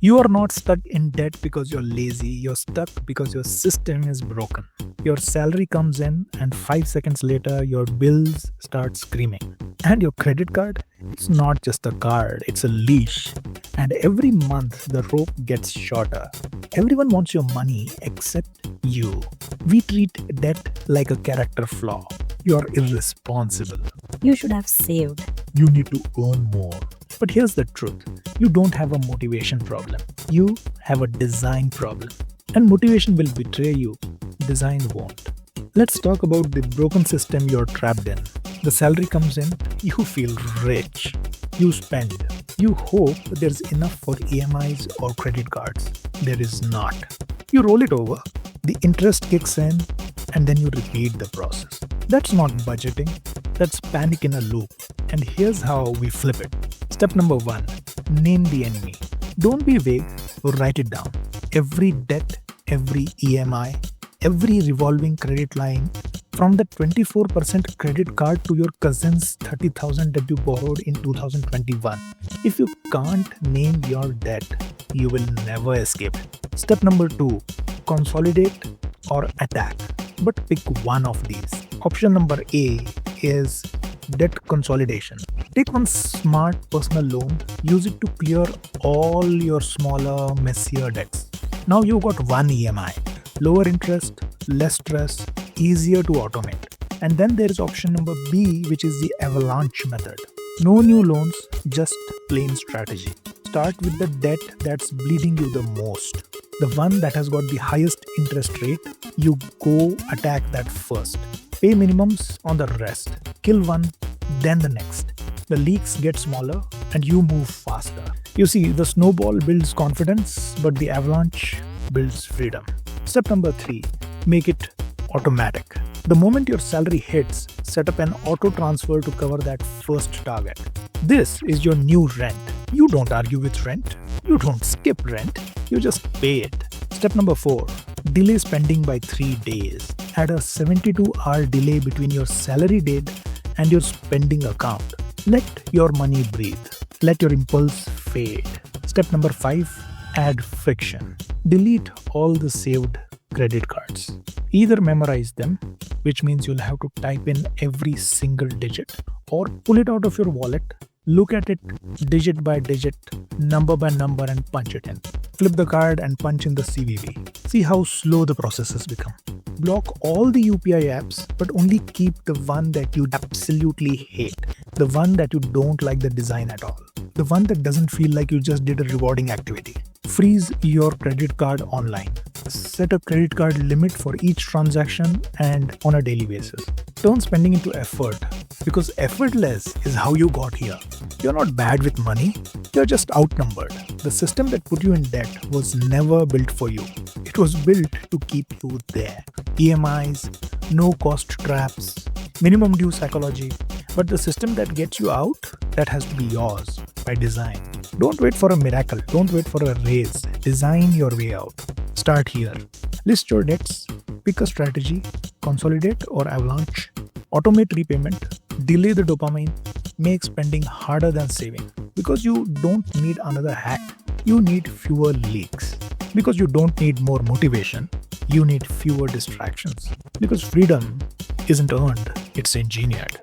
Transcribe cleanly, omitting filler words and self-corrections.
You are not stuck in debt because you're lazy. You're stuck because your system is broken. Your salary comes in, and 5 seconds later, your bills start screaming. And your credit card? It's not just a card, it's a leash. And every month, the rope gets shorter. Everyone wants your money except you. We treat debt like a character flaw. You're irresponsible. You should have saved. You need to earn more. But here's the truth. You don't have a motivation problem. You have a design problem. And motivation will betray you. Design won't. Let's talk about the broken system you're trapped in. The salary comes in, you feel rich. You spend. You hope there's enough for EMIs or credit cards. There is not. You roll it over. The interest kicks in, and then you repeat the process. That's not budgeting. That's panic in a loop. And here's how we flip it. Step number 1. Name the enemy. Don't be vague or write it down. Every debt, every EMI, every revolving credit line, from the 24% credit card to your cousin's 30,000 that you borrowed in 2021. If you can't name your debt, you will never escape. Step number 2. Consolidate or attack. But pick one of these. Option number A is debt consolidation. Take one smart personal loan, use it to clear all your smaller, messier debts. Now you've got one EMI. Lower interest, less stress, easier to automate. And then there is option number B, which is the avalanche method. No new loans, just plain strategy. Start with the debt that's bleeding you the most. The one that has got the highest interest rate, you go attack that first. Pay minimums on the rest. Kill one, then the next. The leaks get smaller and you move faster. You see, the snowball builds confidence, but the avalanche builds freedom. Step number 3. Make it automatic. The moment your salary hits, set up an auto transfer to cover that first target. This is your new rent. You don't argue with rent. You don't skip rent. You just pay it. Step number 4. Delay spending by 3 days. Add a 72-hour delay between your salary date and your spending account. Let your money breathe. Let your impulse fade. Step number 5. Add friction. Delete all the saved credit cards. Either memorize them, which means you'll have to type in every single digit, or pull it out of your wallet, look at it digit by digit, number by number, and punch it in. Flip the card and punch in the CVV. See how slow the processes become. Block all the UPI apps, but only keep the one that you absolutely hate. The one that you don't like the design at all. The one that doesn't feel like you just did a rewarding activity. Freeze your credit card online. Set a credit card limit for each transaction and on a daily basis. Turn spending into effort, because effortless is how you got here. You're not bad with money, you're just outnumbered. The system that put you in debt was never built for you. It was built to keep you there. EMIs, no cost traps, minimum due psychology. But the system that gets you out, that has to be yours by design. Don't wait for a miracle. Don't wait for a raise. Design your way out. Start here. List your debts. Pick a strategy. Consolidate or avalanche. Automate repayment. Delay the dopamine. Make spending harder than saving. Because you don't need another hack. You need fewer leaks. Because you don't need more motivation. You need fewer distractions. Because freedom isn't earned, it's engineered.